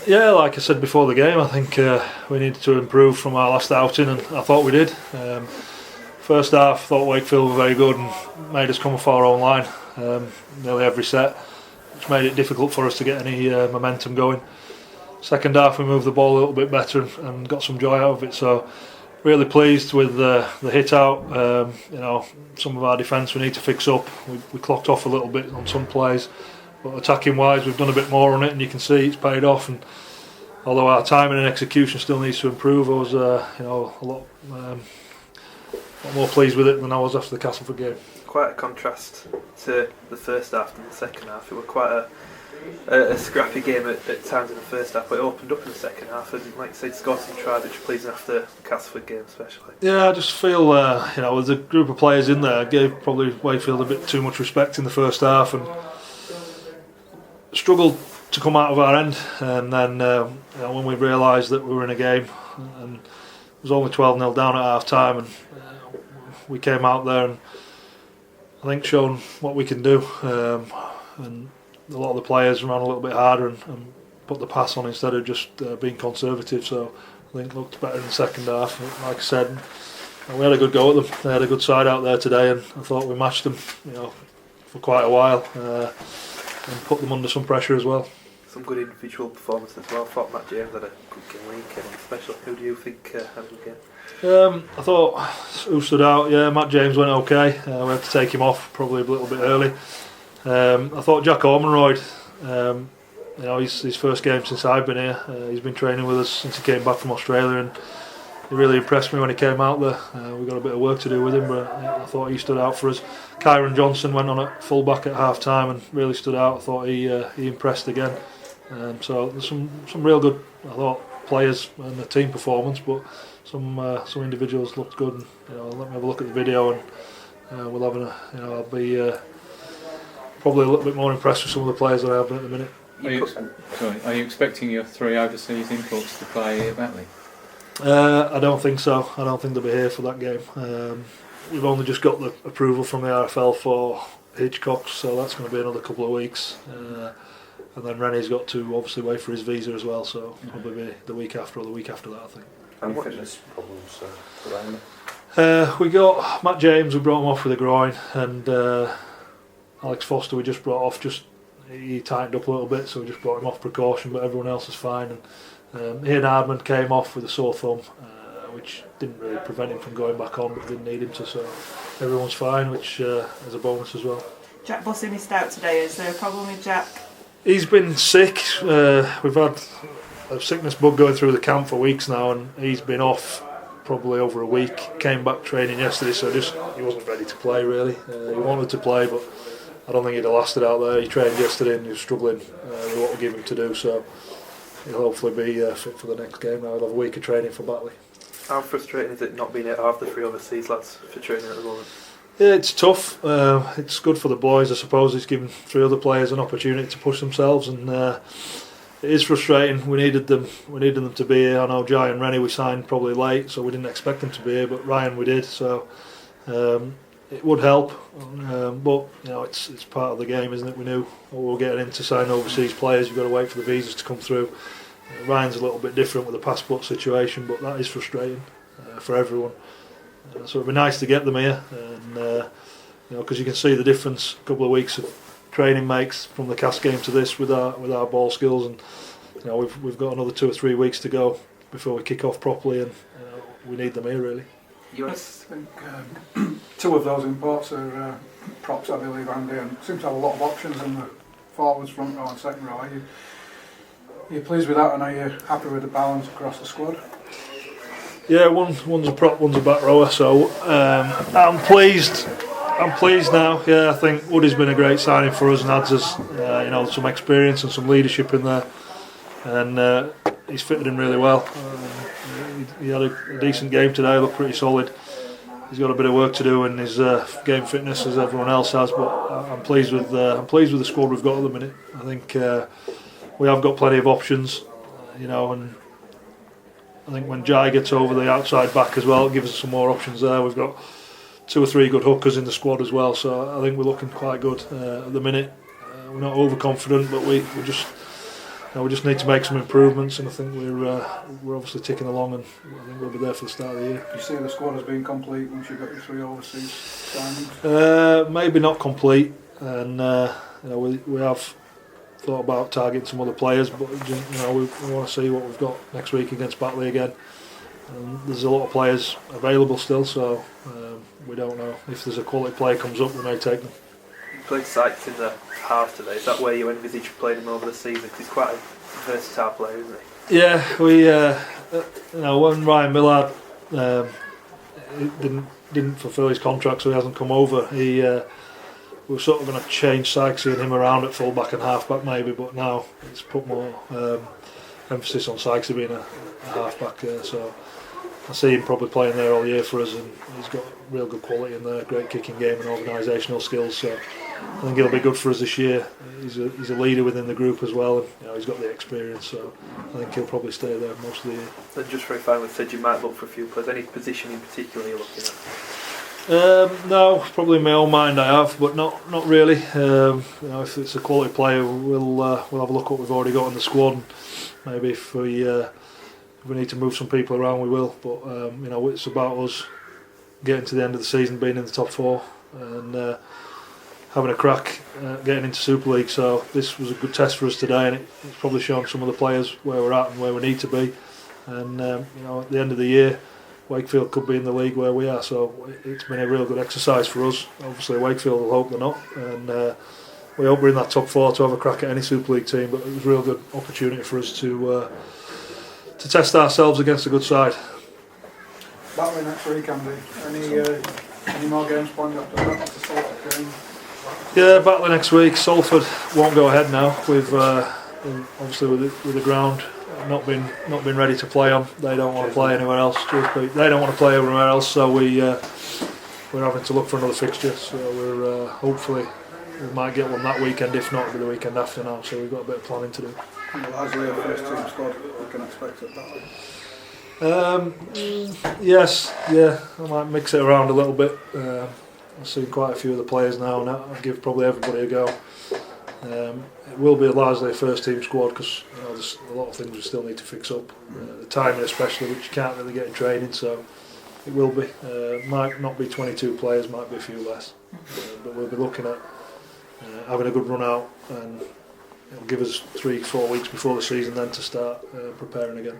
Yeah, like I said before the game, I think we needed to improve from our last outing, and I thought we did. First half, I thought Wakefield were very good and made us come off our own line nearly every set, which made it difficult for us to get any momentum going. Second half, we moved the ball a little bit better and got some joy out of it. So, really pleased with the hit out. Some of our defence we need to fix up. We clocked off a little bit on some plays. But attacking wise, we've done a bit more on it, and you can see it's paid off. And although our timing and execution still needs to improve, I was a lot more pleased with it than I was after the Castleford game. Quite a contrast to the first half and the second half. It was quite a scrappy game at times in the first half, but it opened up in the second half. And like you said, scored some tries, which are pleasing after the Castleford game, especially. Yeah, I just feel there's a group of players in there gave probably Wakefield a bit too much respect in the first half and struggled to come out of our end, and then when we realised that we were in a game and it was only 12-0 down at half time, and we came out there and I think shown what we can do, and a lot of the players ran a little bit harder and put the pass on instead of just being conservative, so I think looked better in the second half. Like I said, we had a good go at them. They had a good side out there today, and I thought we matched them for quite a while. And put them under some pressure as well. Some good individual performances as well. I thought Matt James had a good game when he came on special. Who do you think had a good game? I thought who stood out. Yeah, Matt James went okay. We had to take him off probably a little bit early. I thought Jack Ormonroyd, his first game since I've been here. He's been training with us since he came back from Australia, and he really impressed me when he came out there. We've got a bit of work to do with him, but I thought he stood out for us. Kyron Johnson went on at full back at half time and really stood out. I thought he impressed again. So there's some real good, I thought, players and the team performance, but some individuals looked good. And, let me have a look at the video, and we'll have I'll be probably a little bit more impressed with some of the players that I have at the minute. Are you expecting your 3 overseas imports to play at Batley? I don't think so. I don't think they'll be here for that game. We've only just got the approval from the RFL for Hitchcock, so that's going to be another couple of weeks. And then Rennie's got to obviously wait for his visa as well, so probably be the week after or the week after that, I think. And fitness problems around? We got Matt James, we brought him off with a groin, and Alex Foster we just brought off, he tightened up a little bit, so we just brought him off precaution, but everyone else is fine. And Ian Hardman came off with a sore thumb, which didn't really prevent him from going back on, but didn't need him to, so everyone's fine, which is a bonus as well. Jack Bussey missed out today. Is there a problem with Jack? He's been sick. We've had a sickness bug going through the camp for weeks now, and he's been off probably over a week. Came back training yesterday, so he wasn't ready to play really. He wanted to play, but I don't think he'd have lasted out there. He trained yesterday and he was struggling with what we gave him to do, so he'll hopefully be fit for the next game now. He'll have a week of training for Batley. How frustrating is it not being able to have the 3 overseas lads for training at the moment? Yeah, it's tough. It's good for the boys, I suppose. It's given 3 other players an opportunity to push themselves, and it is frustrating. We needed them to be here. I know Jai and Rennie we signed probably late, so we didn't expect them to be here, but Ryan we did, so it would help. But it's part of the game, isn't it? We knew we were getting in to sign overseas players. You've got to wait for the visas to come through. Ryan's a little bit different with the passport situation, but that is frustrating for everyone. So it'd be nice to get them here, and because you can see the difference a couple of weeks of training makes from the Cast game to this with our ball skills, and we've got another 2 or 3 weeks to go before we kick off properly, and we need them here really. I think 2 of those imports are props, I believe, Andy, and seem to have a lot of options in the forwards, front row and second row. Are you pleased with that, and are you happy with the balance across the squad? Yeah, one's a prop, one's a back rower, so I'm pleased. I'm pleased now. Yeah, I think Woody's been a great signing for us and adds us, some experience and some leadership in there, and he's fitted in really well. He had a decent game today, looked pretty solid. He's got a bit of work to do in his game fitness, as everyone else has, but I'm pleased with the squad we've got at the minute. I think we have got plenty of options, and I think when Jai gets over the outside back as well, it gives us some more options there. We've got 2 or 3 good hookers in the squad as well, so I think we're looking quite good at the minute. We're not overconfident, but we just we just need to make some improvements, and I think we're obviously ticking along, and I think we'll be there for the start of the year. You see the squad as being complete once you've got your 3 overseas signings? Maybe not complete, and we have thought about targeting some other players, but we want to see what we've got next week against Batley again. And there's a lot of players available still, so we don't know if there's a quality player comes up, we may take them. You played Sykes in the half today. Is that where you envisage playing him over the season? Because he's quite a versatile player, isn't he? Yeah, we when Ryan Millard didn't fulfil his contract, so he hasn't come over. We're sort of going to change Sykes and him around at full back and half back maybe, but now it's put more emphasis on Sykes being a half back. So I see him probably playing there all year for us, and he's got real good quality in there, great kicking game and organisational skills. So I think he'll be good for us this year. He's a leader within the group as well, and he's got the experience. So I think he'll probably stay there most of the year. And just very finally, said you might look for a few players. Any position in particular you're looking at? No, probably in my own mind I have, but not really. If it's a quality player, we'll have a look at what we've already got in the squad. And maybe if we need to move some people around, we will. But it's about us getting to the end of the season, being in the top 4, and having a crack getting into Super League. So this was a good test for us today, and it's probably shown some of the players where we're at and where we need to be. And at the end of the year, Wakefield could be in the league where we are, so it's been a real good exercise for us. Obviously Wakefield will hope they're not, and we hope we're in that top 4 to have a crack at any Super League team, but it was a real good opportunity for us to test ourselves against a good side. Batley next week, Andy. Any more games planned after that? After Salford game? Yeah, Batley next week. Salford won't go ahead now. We've obviously with the ground not been ready to play on. They don't want to play anywhere else. They don't want to play anywhere else, so we're having to look for another fixture. So we're hopefully we might get one that weekend. If not, it'll be the weekend after now. So we've got a bit of planning to do. Largely a first team squad we can expect at that. Yes, yeah. I might mix it around a little bit. I've seen quite a few of the players now, and I'll give probably everybody a go. It will be largely a first team squad because there's a lot of things we still need to fix up. The timing especially, which you can't really get in training, so it will be. Might not be 22 players, might be a few less. But we'll be looking at having a good run out, and it'll give us 3-4 weeks before the season then to start preparing again.